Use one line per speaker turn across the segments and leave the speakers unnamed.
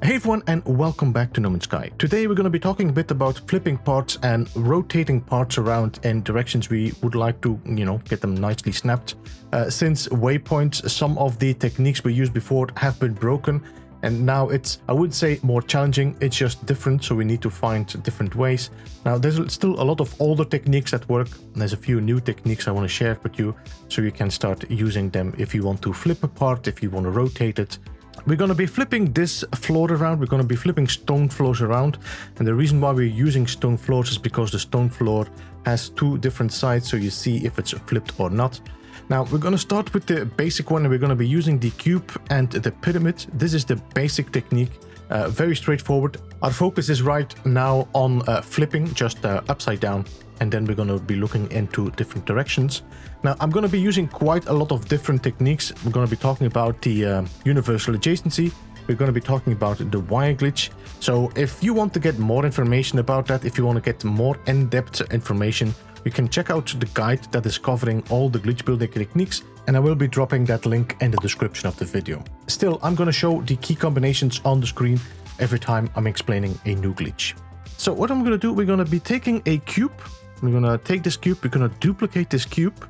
Hey everyone, and welcome back to No Man's Sky. Today we're going to be talking a bit about flipping parts and rotating parts around in directions we would like to, get them nicely snapped. Since waypoints, some of the techniques we used before have been broken, and now it's, I would say, more challenging. It's just different, so we need to find different ways. Now, there's still a lot of older techniques that work. There's a few new techniques I want to share with you, so you can start using them if you want to flip a part, if you want to rotate it. We're going to be flipping this floor around. We're going to be flipping stone floors around. And the reason why we're using stone floors is because the stone floor has two different sides, so you see if it's flipped or not. Now, we're going to start with the basic one, and we're going to be using the cube and the pyramid. This is the basic technique, very straightforward. Our focus is right now on flipping, just upside down, and then we're going to be looking into different directions. Now, I'm going to be using quite a lot of different techniques. We're going to be talking about the universal adjacency. We're going to be talking about the wire glitch. So if you want to get more information about that, if you want to get more in-depth information, you can check out the guide that is covering all the glitch building techniques, and I will be dropping that link in the description of the video. Still, I'm going to show the key combinations on the screen every time I'm explaining a new glitch. So what I'm going to do, we're going to be taking a cube. We're going to take this cube, we're going to duplicate this cube,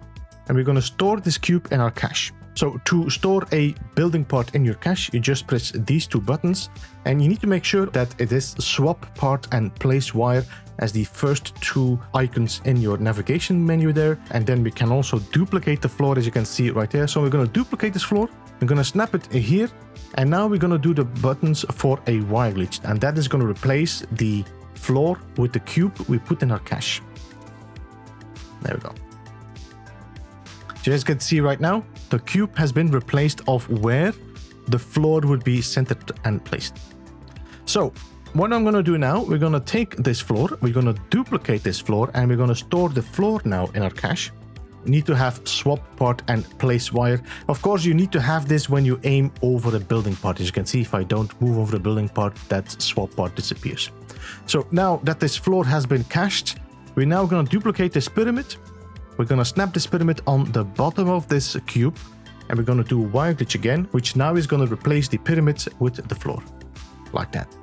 and we're going to store this cube in our cache. So to store a building part in your cache, you just press these two buttons, and you need to make sure that it is swap part and place wire as the first two icons in your navigation menu there. And then we can also duplicate the floor, as you can see right there. So we're going to duplicate this floor, we're going to snap it here, and now we're going to do the buttons for a wire glitch, and that is going to replace the floor with the cube we put in our cache. There we go. So as you can see right now, the cube has been replaced of where the floor would be centered and placed. So what I'm going to do now, we're going to take this floor, we're going to duplicate this floor, and we're going to store the floor now in our cache. You need to have swap part and place wire. Of course, you need to have this when you aim over a building part. As you can see, if I don't move over the building part, that swap part disappears. So now that this floor has been cached, we're now going to duplicate this pyramid. We're going to snap this pyramid on the bottom of this cube, and we're going to do wire glitch again, which now is going to replace the pyramid with the floor, like that.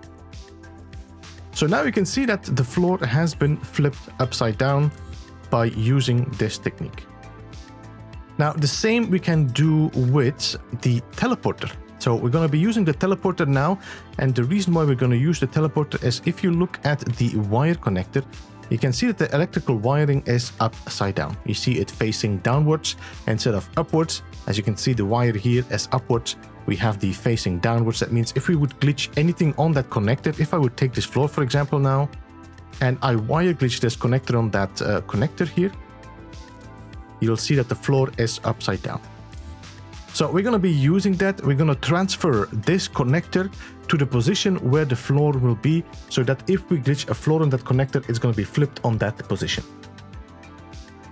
So now you can see that the floor has been flipped upside down by using this technique. Now, the same we can do with the teleporter. So we're going to be using the teleporter now, and the reason why we're going to use the teleporter is if you look at the wire connector, you can see that the electrical wiring is upside down. You see it facing downwards instead of upwards. As you can see, the wire here is upwards. We have the facing downwards. That means if we would glitch anything on that connector, if I would take this floor, for example, now, and I wire glitch this connector on that connector here, you'll see that the floor is upside down. So we're going to be using that. We're going to transfer this connector to the position where the floor will be, so that if we glitch a floor on that connector, it's going to be flipped on that position.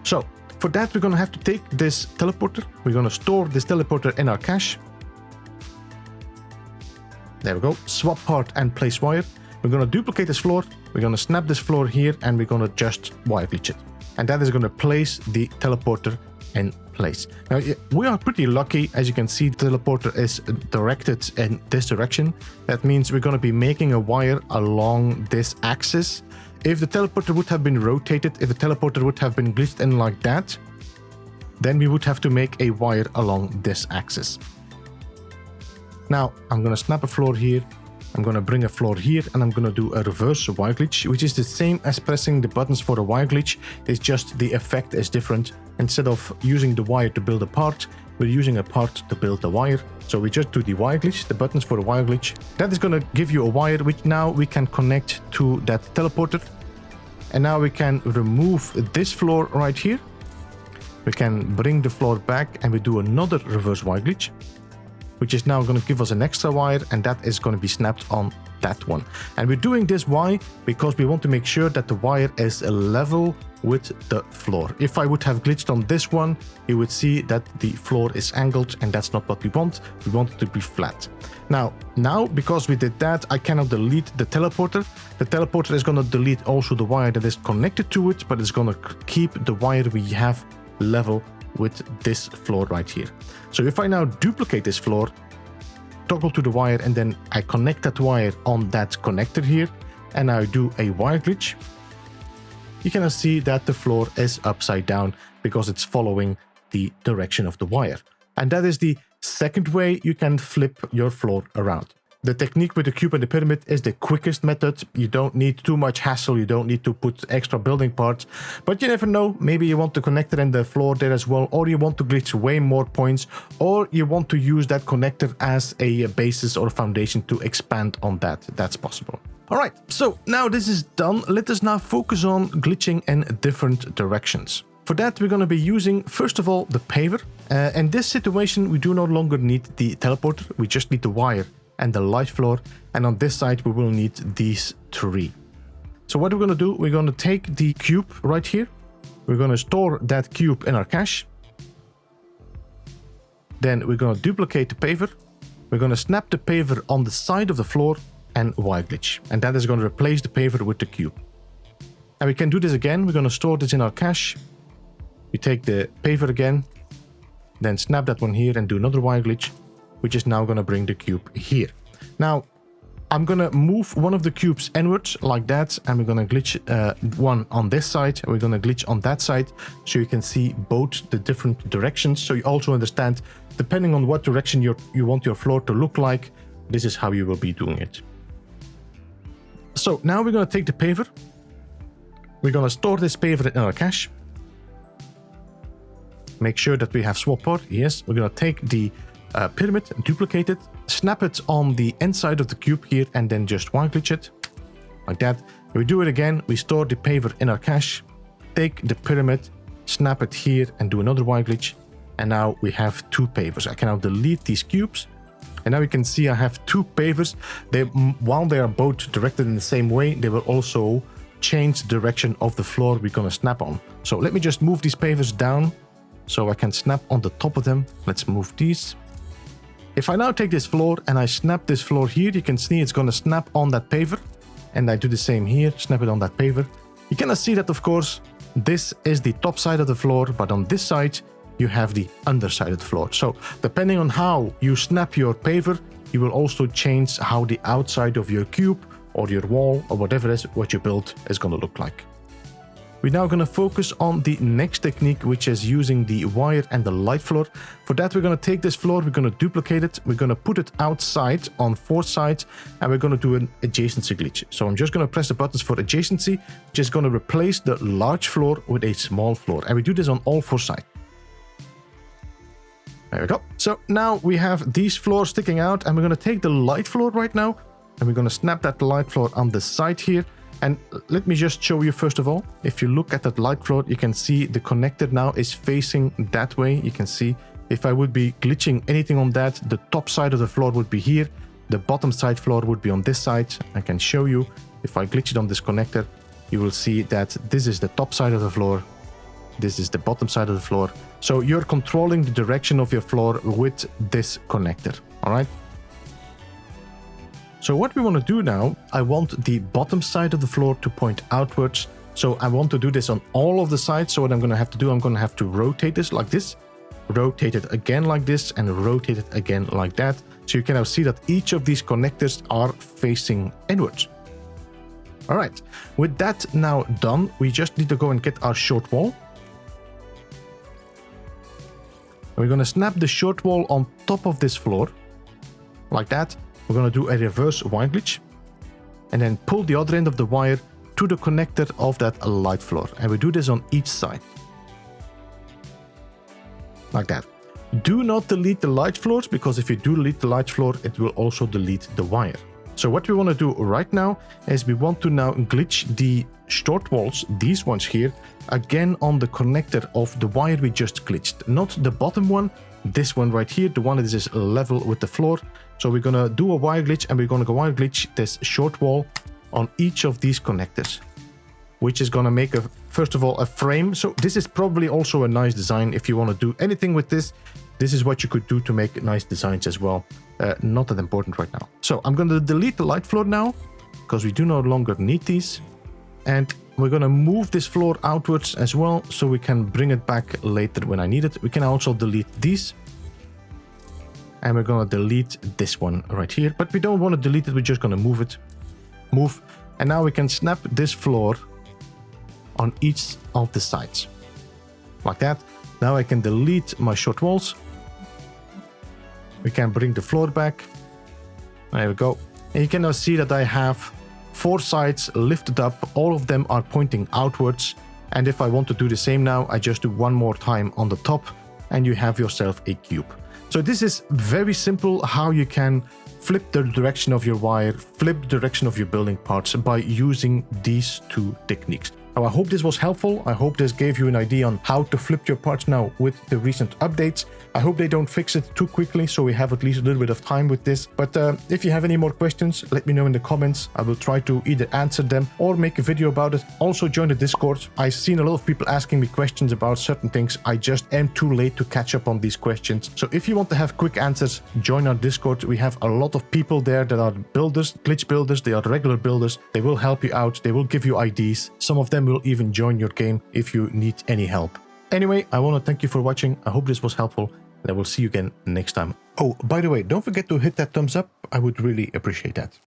So for that, we're going to have to take this teleporter. We're going to store this teleporter in our cache. There we go. Swap part and place wire. We're going to duplicate this floor. We're going to snap this floor here, and we're going to just wire glitch it. And that is going to place the teleporter in place. Now, we are pretty lucky. As you can see, the teleporter is directed in this direction. That means we're going to be making a wire along this axis. If the teleporter would have been rotated, if the teleporter would have been glitched in like that, then we would have to make a wire along this axis. Now, I'm going to snap a floor here. I'm going to bring a floor here, and I'm going to do a reverse wire glitch, which is the same as pressing the buttons for a wire glitch. It's just the effect is different. Instead of using the wire to build a part, we're using a part to build the wire. So we just do the wire glitch, the buttons for the wire glitch. That is going to give you a wire, which now we can connect to that teleporter. And now we can remove this floor right here. We can bring the floor back, and we do another reverse wire glitch, which is now going to give us an extra wire, and that is going to be snapped on that one. And we're doing this, why? Because we want to make sure that the wire is level with the floor. If I would have glitched on this one, you would see that the floor is angled, and that's not what we want. We want it to be flat. Now, because we did that, I cannot delete the teleporter. The teleporter is going to delete also the wire that is connected to it, but it's going to keep the wire we have level with this floor right here. So if I now duplicate this floor, toggle to the wire and then I connect that wire on that connector here and I do a wire glitch, you can see that the floor is upside down because it's following the direction of the wire. And that is the second way you can flip your floor around. The technique with the cube and the pyramid is the quickest method. You don't need too much hassle. You don't need to put extra building parts. But you never know. Maybe you want to connect it in the floor there as well. Or you want to glitch way more points. Or you want to use that connector as a basis or foundation to expand on that. That's possible. Alright, so now this is done. Let us now focus on glitching in different directions. For that, we're going to be using, first of all, the paver. In this situation, we do no longer need the teleporter. We just need the wire and the light floor, and on this side we will need these three. So what we're going to do, we're going to take the cube right here, we're going to store that cube in our cache, then we're going to duplicate the paver, we're going to snap the paver on the side of the floor and wire glitch, and that is going to replace the paver with the cube. And we can do this again. We're going to store this in our cache, we take the paver again, then snap that one here and do another wire glitch, which is now going to bring the cube here. Now, I'm going to move one of the cubes inwards like that, and we're going to glitch one on this side, and we're going to glitch on that side, so you can see both the different directions. So you also understand, depending on what direction you want your floor to look like, this is how you will be doing it. So now we're going to take the paver. We're going to store this paver in our cache. Make sure that we have swap port. Yes, we're going to take the pyramid, duplicate it, snap it on the inside of the cube here, and then just wire glitch it like that. We do it again, we store the paver in our cache, take the pyramid, snap it here and do another wire glitch, and now we have two pavers. I can now delete these cubes, and now you can see I have two pavers. While they are both directed in the same way, they will also change the direction of the floor we're going to snap on. So let me just move these pavers down so I can snap on the top of them. Let's move these. If I now take this floor and I snap this floor here, you can see it's going to snap on that paver. And I do the same here, snap it on that paver. You cannot see that, of course, this is the top side of the floor, but on this side, you have the underside of the floor. So depending on how you snap your paver, you will also change how the outside of your cube or your wall or whatever it is what you build is going to look like. We're now going to focus on the next technique, which is using the wire and the light floor. For that, we're going to take this floor, we're going to duplicate it, we're going to put it outside on 4 sides, and we're going to do an adjacency glitch. So I'm just going to press the buttons for adjacency, which is going to replace the large floor with a small floor. And we do this on all 4 sides. There we go. So now we have these floors sticking out, and we're going to take the light floor right now, and we're going to snap that light floor on the side here. And let me just show you first of all, if you look at that light floor, you can see the connector now is facing that way. You can see if I would be glitching anything on that, the top side of the floor would be here. The bottom side floor would be on this side. I can show you if I glitch it on this connector, you will see that this is the top side of the floor. This is the bottom side of the floor. So you're controlling the direction of your floor with this connector. All right. So what we want to do now, I want the bottom side of the floor to point outwards. So I want to do this on all of the sides. So what I'm going to have to do, I'm going to have to rotate this like this, rotate it again like this, and rotate it again like that. So you can now see that each of these connectors are facing inwards. All right, with that now done, we just need to go and get our short wall. We're going to snap the short wall on top of this floor like that. We're going to do a reverse wire glitch and then pull the other end of the wire to the connector of that light floor. And we do this on each side. Like that. Do not delete the light floors, because if you do delete the light floor, it will also delete the wire. So what we want to do right now is we want to now glitch the short walls, these ones here, again on the connector of the wire we just glitched. Not the bottom one, this one right here, the one that is level with the floor. So we're going to do a wire glitch, and we're going to go wire glitch this short wall on each of these connectors, which is going to make first of all a frame. So this is probably also a nice design. If you want to do anything with this, this is what you could do to make nice designs as well. Not that important right now. So I'm going to delete the light floor now, because we do no longer need these. And we're going to move this floor outwards as well, so we can bring it back later when I need it. We can also delete these. and we're gonna delete this one right here. But we don't want to delete it, we're just gonna move it. Move. And now we can snap this floor on each of the sides. Like that. Now I can delete my short walls. We can bring the floor back. There we go. And you can now see that I have 4 sides lifted up. All of them are pointing outwards. And if I want to do the same now, I just do one more time on the top and you have yourself a cube. So this is very simple how you can flip the direction of your wire, flip the direction of your building parts by using these 2 techniques. Now, I hope this was helpful. I hope this gave you an idea on how to flip your parts now with the recent updates. I hope they don't fix it too quickly, so we have at least a little bit of time with this. But if you have any more questions, let me know in the comments. I will try to either answer them or make a video about it. Also join the Discord. I've seen a lot of people asking me questions about certain things. I just am too late to catch up on these questions. So if you want to have quick answers, join our Discord. We have a lot of people there that are builders, glitch builders. They are regular builders. They will help you out. They will give you ideas. Some of them will even join your game if you need any help. Anyway, I want to thank you for watching. I hope this was helpful, and I will see you again next time. Oh, by the way, don't forget to hit that thumbs up. I would really appreciate that.